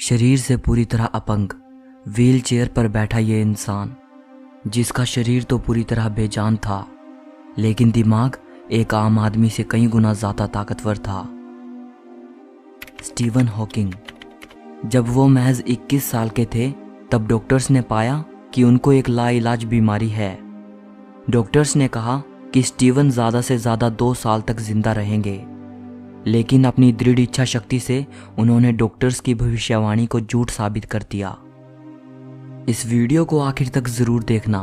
शरीर से पूरी तरह अपंग, व्हील चेयर पर बैठा ये इंसान, जिसका शरीर तो पूरी तरह बेजान था, लेकिन दिमाग एक आम आदमी से कई गुना ज़्यादा ताकतवर था। Steven Hawking. जब वो महज 21 साल के थे तब डॉक्टर्स ने पाया कि उनको एक लाइलाज बीमारी है। डॉक्टर्स ने कहा कि स्टीवन ज़्यादा से ज़्यादा 2 साल तक जिंदा रहेंगे, लेकिन अपनी दृढ़ इच्छा शक्ति से उन्होंने डॉक्टर्स की भविष्यवाणी को झूठ साबित कर दिया। इस वीडियो को आखिर तक ज़रूर देखना।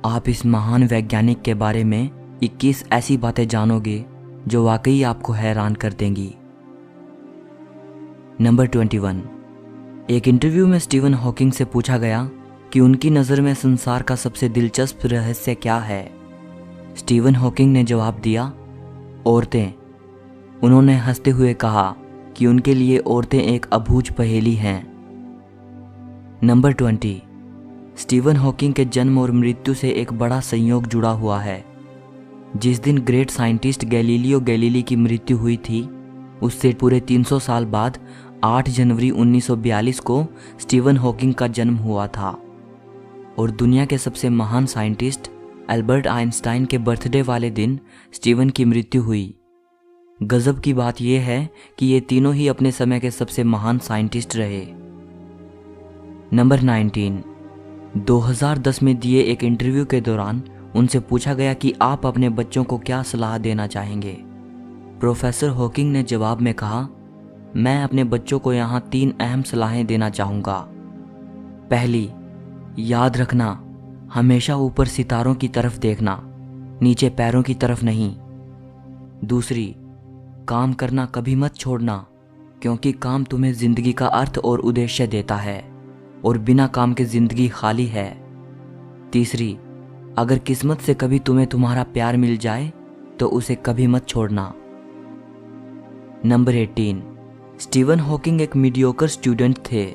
आप इस महान वैज्ञानिक के बारे में 21 ऐसी बातें जानोगे जो वाकई आपको हैरान कर देंगी। नंबर 21। एक इंटरव्यू में स्टीवन हॉकिंग से पूछा गया कि उनकी नज़र में संसार का सबसे दिलचस्प रहस्य क्या है। स्टीवन हॉकिंग ने जवाब दिया, औरतें। उन्होंने हंसते हुए कहा कि उनके लिए औरतें एक अबूझ पहेली हैं। नंबर 20। स्टीवन हॉकिंग के जन्म और मृत्यु से एक बड़ा संयोग जुड़ा हुआ है। जिस दिन ग्रेट साइंटिस्ट गैलीलियो गैलीली की मृत्यु हुई थी, उससे पूरे 300 साल बाद 8 जनवरी 1942 को स्टीवन हॉकिंग का जन्म हुआ था और दुनिया के सबसे महान साइंटिस्ट एल्बर्ट आइंस्टाइन के बर्थडे वाले दिन स्टीवन की मृत्यु हुई। गजब की बात यह है कि ये तीनों ही अपने समय के सबसे महान साइंटिस्ट रहे। नंबर 19। 2010 में दिए एक इंटरव्यू के दौरान उनसे पूछा गया कि आप अपने बच्चों को क्या सलाह देना चाहेंगे। प्रोफेसर हॉकिंग ने जवाब में कहा, मैं अपने बच्चों को यहाँ 3 अहम सलाहें देना चाहूँगा। पहली, याद रखना, हमेशा ऊपर सितारों की तरफ देखना, नीचे पैरों की तरफ नहीं। दूसरी, काम करना कभी मत छोड़ना, क्योंकि काम तुम्हें जिंदगी का अर्थ और उद्देश्य देता है और बिना काम के जिंदगी खाली है। तीसरी, अगर किस्मत से कभी तुम्हें तुम्हारा प्यार मिल जाए तो उसे कभी मत छोड़ना। नंबर 18। स्टीवन हॉकिंग एक मीडियोकर स्टूडेंट थे।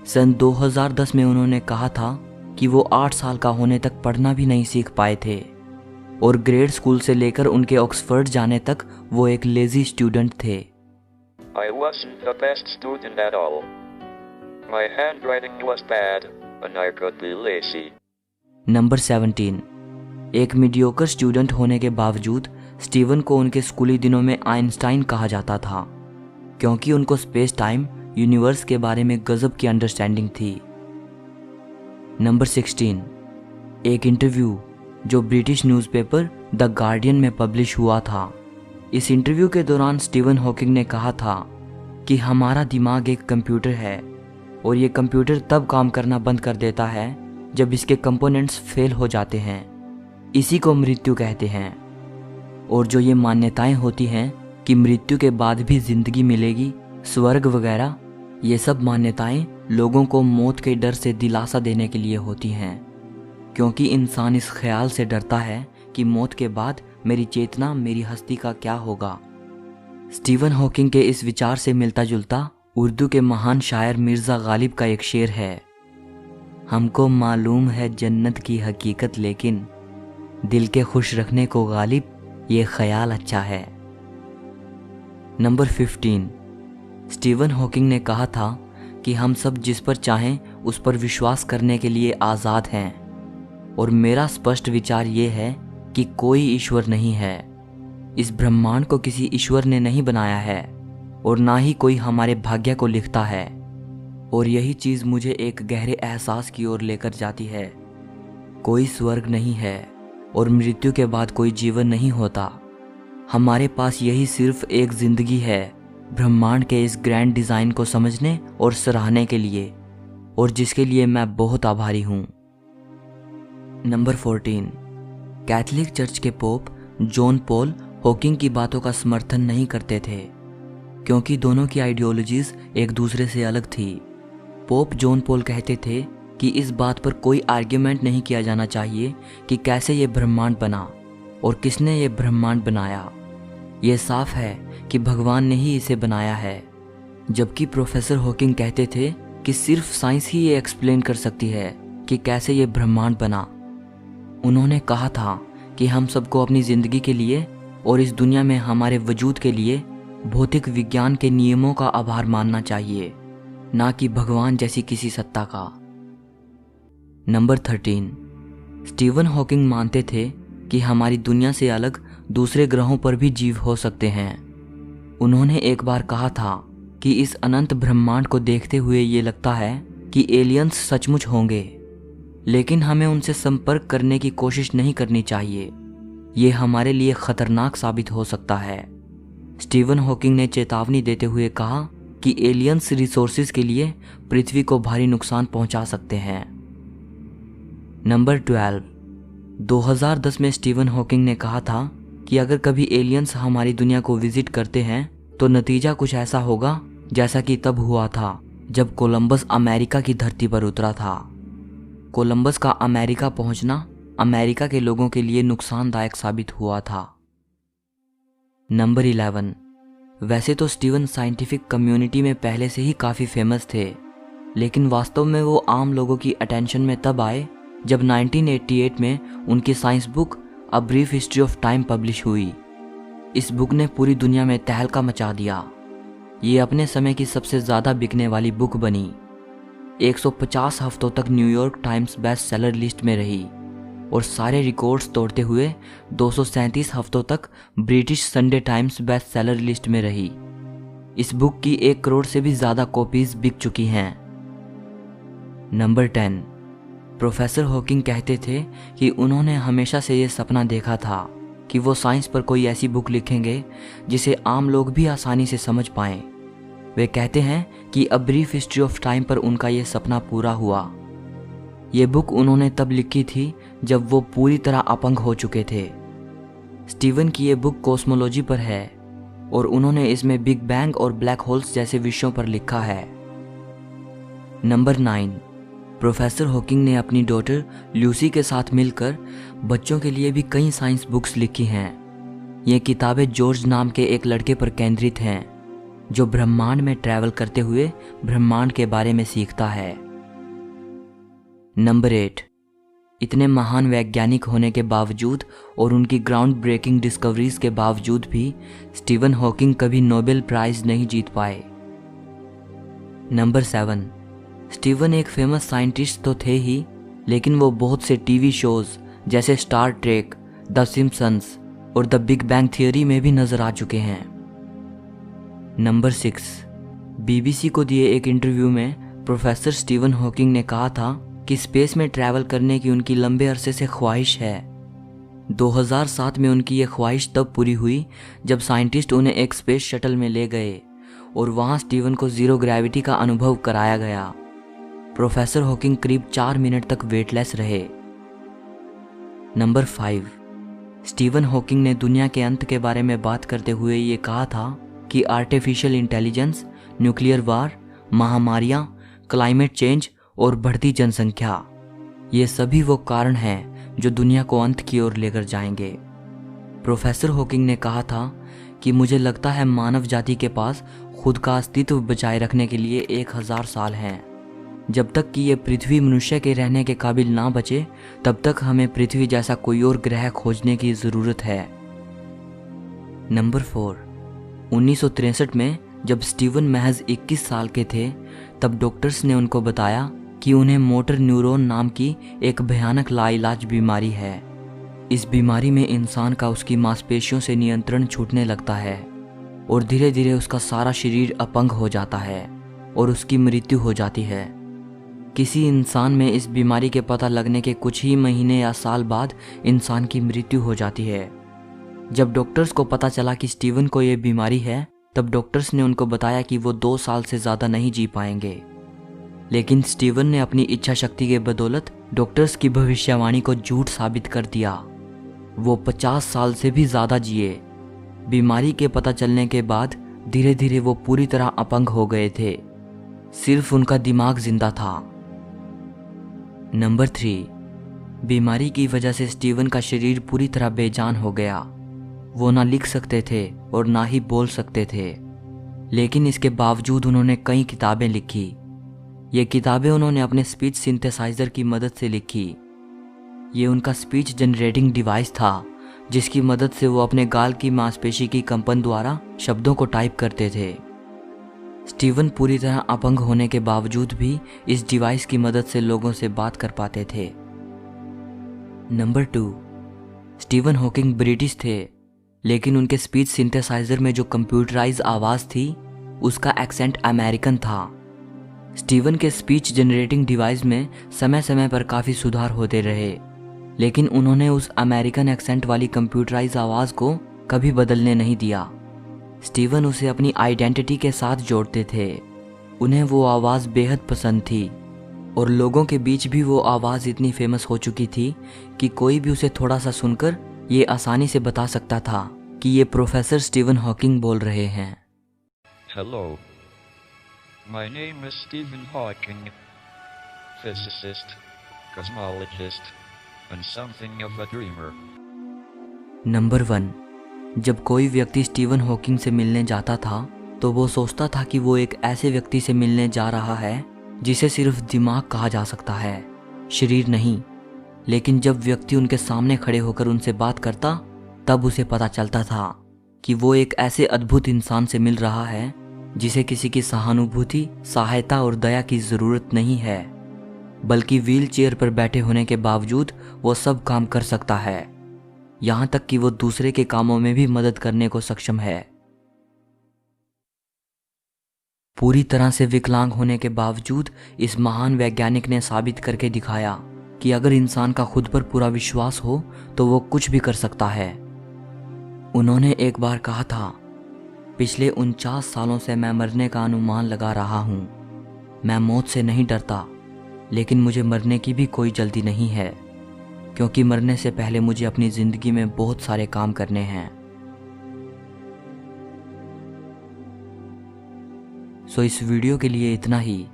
सन 2010 में उन्होंने कहा था कि वो 8 साल का होने तक पढ़ना भी नहीं सीख पाए थे और ग्रेड स्कूल से लेकर उनके ऑक्सफोर्ड जाने तक वो एक लेजी स्टूडेंट थे। I wasn't the best student at all. My handwriting was bad and I could be lazy. Number 17। एक मीडियोकर स्टूडेंट होने के बावजूद स्टीवन को उनके स्कूली दिनों में आइंस्टाइन कहा जाता था, क्योंकि उनको स्पेस टाइम यूनिवर्स के बारे में गजब की अंडरस्टैंडिंग थी। नंबर 16। एक इंटरव्यू जो ब्रिटिश न्यूज़पेपर द गार्डियन में पब्लिश हुआ था। इस इंटरव्यू के दौरान स्टीवन हॉकिंग ने कहा था कि हमारा दिमाग एक कंप्यूटर है और ये कंप्यूटर तब काम करना बंद कर देता है जब इसके कंपोनेंट्स फेल हो जाते हैं। इसी को मृत्यु कहते हैं। और जो ये मान्यताएं होती हैं कि मृत्यु के बाद भी जिंदगी मिलेगी, स्वर्ग वगैरह, ये सब मान्यताएं लोगों को मौत के डर से दिलासा देने के लिए होती हैं, क्योंकि इंसान इस ख्याल से डरता है कि मौत के बाद मेरी चेतना, मेरी हस्ती का क्या होगा। स्टीवन हॉकिंग के इस विचार से मिलता जुलता उर्दू के महान शायर मिर्ज़ा गालिब का एक शेर है, हमको मालूम है जन्नत की हकीकत, लेकिन दिल के खुश रखने को गालिब ये ख्याल अच्छा है। नंबर 15। स्टीवन हॉकिंग ने कहा था कि हम सब जिस पर चाहें उस पर विश्वास करने के लिए आज़ाद हैं और मेरा स्पष्ट विचार ये है कि कोई ईश्वर नहीं है। इस ब्रह्मांड को किसी ईश्वर ने नहीं बनाया है और ना ही कोई हमारे भाग्य को लिखता है। और यही चीज़ मुझे एक गहरे एहसास की ओर लेकर जाती है। कोई स्वर्ग नहीं है और मृत्यु के बाद कोई जीवन नहीं होता। हमारे पास यही सिर्फ एक जिंदगी है ब्रह्मांड के इस ग्रैंड डिज़ाइन को समझने और सराहने के लिए, और जिसके लिए मैं बहुत आभारी हूँ। नंबर 14। कैथोलिक चर्च के पोप जॉन पॉल हॉकिंग की बातों का समर्थन नहीं करते थे, क्योंकि दोनों की आइडियोलॉजीज एक दूसरे से अलग थी। पोप जॉन पॉल कहते थे कि इस बात पर कोई आर्ग्यूमेंट नहीं किया जाना चाहिए कि कैसे ये ब्रह्मांड बना और किसने ये ब्रह्मांड बनाया। ये साफ है कि भगवान ने ही इसे बनाया है। जबकि प्रोफेसर हॉकिंग कहते थे कि सिर्फ साइंस ही ये एक्सप्लेन कर सकती है कि कैसे ये ब्रह्मांड बना। उन्होंने कहा था कि हम सबको अपनी ज़िंदगी के लिए और इस दुनिया में हमारे वजूद के लिए भौतिक विज्ञान के नियमों का आभार मानना चाहिए ना कि भगवान जैसी किसी सत्ता का। नंबर 13, स्टीवन हॉकिंग मानते थे कि हमारी दुनिया से अलग दूसरे ग्रहों पर भी जीव हो सकते हैं। उन्होंने एक बार कहा था कि इस अनंत ब्रह्मांड को देखते हुए ये लगता है कि एलियंस सचमुच होंगे, लेकिन हमें उनसे संपर्क करने की कोशिश नहीं करनी चाहिए। ये हमारे लिए खतरनाक साबित हो सकता है। स्टीवन हॉकिंग ने चेतावनी देते हुए कहा कि एलियंस रिसोर्सेज के लिए पृथ्वी को भारी नुकसान पहुंचा सकते हैं। नंबर 12, 2010 में स्टीवन हॉकिंग ने कहा था कि अगर कभी एलियंस हमारी दुनिया को विजिट करते हैं तो नतीजा कुछ ऐसा होगा जैसा कि तब हुआ था जब कोलंबस अमेरिका की धरती पर उतरा था। कोलंबस का अमेरिका पहुंचना अमेरिका के लोगों के लिए नुकसानदायक साबित हुआ था। नंबर 11, वैसे तो स्टीवन साइंटिफिक कम्युनिटी में पहले से ही काफ़ी फेमस थे, लेकिन वास्तव में वो आम लोगों की अटेंशन में तब आए जब 1988 में उनकी science book a brief history of time publish हुई। इस बुक ने पूरी दुनिया में तहलका मचा दिया। ये अपने समय की सबसे ज़्यादा बिकने वाली बुक बनी। 150 हफ्तों तक New York times best seller list में रही और सारे रिकॉर्ड्स तोड़ते हुए 237 हफ्तों तक British Sunday times best seller list में रही। इस बुक की 1 करोड़ से भी ज़्यादा कॉपीज बिक चुकी हैं। नंबर 10, प्रोफेसर हॉकिंग कहते थे कि उन्होंने हमेशा से ये सपना देखा था कि वो साइंस पर कोई ऐसी बुक लिखेंगे जिसे आम लोग भी आसानी से समझ पाएं। वे कहते हैं कि a brief history of time पर उनका ये सपना पूरा हुआ। ये बुक उन्होंने तब लिखी थी जब वो पूरी तरह अपंग हो चुके थे। स्टीवन की ये बुक कॉस्मोलॉजी पर है और उन्होंने इसमें बिग बैंग और ब्लैक होल्स जैसे विषयों पर लिखा है। नंबर 9, प्रोफेसर हॉकिंग ने अपनी डॉटर ल्यूसी के साथ मिलकर बच्चों के लिए भी कई साइंस बुक्स लिखी हैं। ये किताबें जॉर्ज नाम के एक लड़के पर केंद्रित हैं जो ब्रह्मांड में ट्रैवल करते हुए ब्रह्मांड के बारे में सीखता है। नंबर 8, इतने महान वैज्ञानिक होने के बावजूद और उनकी ग्राउंड ब्रेकिंग डिस्कवरीज के बावजूद भी स्टीवन हॉकिंग कभी नोबेल प्राइज नहीं जीत पाए। नंबर 7, स्टीवन एक फेमस साइंटिस्ट तो थे ही, लेकिन वो बहुत से टीवी शोज जैसे स्टार ट्रेक, द सिम्पसंस और द बिग बैंग थियरी में भी नजर आ चुके हैं। नंबर 6, बीबीसी को दिए एक इंटरव्यू में प्रोफेसर स्टीवन हॉकिंग ने कहा था कि स्पेस में ट्रैवल करने की उनकी लंबे अरसे से ख्वाहिश है। 2007 में उनकी ये ख्वाहिश तब पूरी हुई जब साइंटिस्ट उन्हें एक स्पेस शटल में ले गए और वहाँ स्टीवन को जीरो ग्रेविटी का अनुभव कराया गया। प्रोफेसर हॉकिंग करीब 4 मिनट तक वेटलेस रहे। नंबर 5, स्टीवन हॉकिंग ने दुनिया के अंत के बारे में बात करते हुए ये कहा था कि आर्टिफिशियल इंटेलिजेंस, न्यूक्लियर वार, महामारियां, क्लाइमेट चेंज और बढ़ती जनसंख्या, ये सभी वो कारण हैं जो दुनिया को अंत की ओर लेकर जाएंगे। प्रोफेसर हॉकिंग ने कहा था कि मुझे लगता है मानव जाति के पास खुद का अस्तित्व बचाए रखने के लिए 1000 साल हैं। जब तक कि ये पृथ्वी मनुष्य के रहने के काबिल ना बचे, तब तक हमें पृथ्वी जैसा कोई और ग्रह खोजने की ज़रूरत है। नंबर 4, 1963 में जब स्टीवन महज 21 साल के थे, तब डॉक्टर्स ने उनको बताया कि उन्हें मोटर न्यूरॉन नाम की एक भयानक लाइलाज बीमारी है। इस बीमारी में इंसान का उसकी मांसपेशियों से नियंत्रण छूटने लगता है और धीरे धीरे उसका सारा शरीर अपंग हो जाता है और उसकी मृत्यु हो जाती है। किसी इंसान में इस बीमारी के पता लगने के कुछ ही महीने या साल बाद इंसान की मृत्यु हो जाती है। जब डॉक्टर्स को पता चला कि स्टीवन को ये बीमारी है, तब डॉक्टर्स ने उनको बताया कि वो 2 साल से ज़्यादा नहीं जी पाएंगे। लेकिन स्टीवन ने अपनी इच्छा शक्ति के बदौलत डॉक्टर्स की भविष्यवाणी को झूठ साबित कर दिया। वो 50 साल से भी ज़्यादा जिए। बीमारी के पता चलने के बाद धीरे धीरे वो पूरी तरह अपंग हो गए थे, सिर्फ उनका दिमाग जिंदा था। नंबर 3, बीमारी की वजह से स्टीवन का शरीर पूरी तरह बेजान हो गया। वो ना लिख सकते थे और ना ही बोल सकते थे, लेकिन इसके बावजूद उन्होंने कई किताबें लिखी। ये किताबें उन्होंने अपने स्पीच सिंथेसाइजर की मदद से लिखी। ये उनका स्पीच जनरेटिंग डिवाइस था जिसकी मदद से वो अपने गाल की मांसपेशी की कंपन द्वारा शब्दों को टाइप करते थे। स्टीवन पूरी तरह अपंग होने के बावजूद भी इस डिवाइस की मदद से लोगों से बात कर पाते थे। नंबर 2, स्टीवन हॉकिंग ब्रिटिश थे, लेकिन उनके स्पीच सिंथेसाइजर में जो कंप्यूटराइज आवाज़ थी उसका एक्सेंट अमेरिकन था। स्टीवन के स्पीच जनरेटिंग डिवाइस में समय समय पर काफ़ी सुधार होते रहे, लेकिन उन्होंने उस अमेरिकन एक्सेंट वाली कंप्यूटराइज आवाज़ को कभी बदलने नहीं दिया। स्टीवन उसे अपनी आइडेंटिटी के साथ जोड़ते थे। उन्हें वो आवाज़ बेहद पसंद थी और लोगों के बीच भी वो आवाज़ इतनी फेमस हो चुकी थी कि कोई भी उसे थोड़ा सा सुनकर ये आसानी से बता सकता था कि ये प्रोफेसर स्टीवन हॉकिंग बोल रहे हैं। Hello. My name is Stephen Hawking, physicist, cosmologist, and something of a dreamer. Number 1, जब कोई व्यक्ति स्टीवन हॉकिंग से मिलने जाता था तो वो सोचता था कि वो एक ऐसे व्यक्ति से मिलने जा रहा है जिसे सिर्फ दिमाग कहा जा सकता है, शरीर नहीं। लेकिन जब व्यक्ति उनके सामने खड़े होकर उनसे बात करता तब उसे पता चलता था कि वो एक ऐसे अद्भुत इंसान से मिल रहा है जिसे किसी की सहानुभूति, सहायता और दया की ज़रूरत नहीं है, बल्कि व्हील चेयर पर बैठे होने के बावजूद वो सब काम कर सकता है, यहाँ तक कि वो दूसरे के कामों में भी मदद करने को सक्षम है। पूरी तरह से विकलांग होने के बावजूद इस महान वैज्ञानिक ने साबित करके दिखाया कि अगर इंसान का खुद पर पूरा विश्वास हो तो वो कुछ भी कर सकता है। उन्होंने एक बार कहा था, पिछले 49 सालों से मैं मरने का अनुमान लगा रहा हूँ। मैं मौत से नहीं डरता, लेकिन मुझे मरने की भी कोई जल्दी नहीं है, क्योंकि मरने से पहले मुझे अपनी ज़िंदगी में बहुत सारे काम करने हैं। सो इस वीडियो के लिए इतना ही।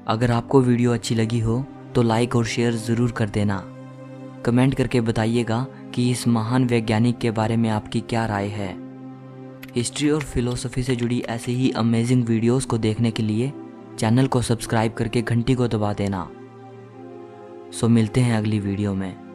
अगर आपको वीडियो अच्छी लगी हो तो लाइक और शेयर ज़रूर कर देना। कमेंट करके बताइएगा कि इस महान वैज्ञानिक के बारे में आपकी क्या राय है। हिस्ट्री और फिलोसफी से जुड़ी ऐसे ही अमेजिंग वीडियोस को देखने के लिए चैनल को सब्सक्राइब करके घंटी को दबा देना। सो मिलते हैं अगली वीडियो में।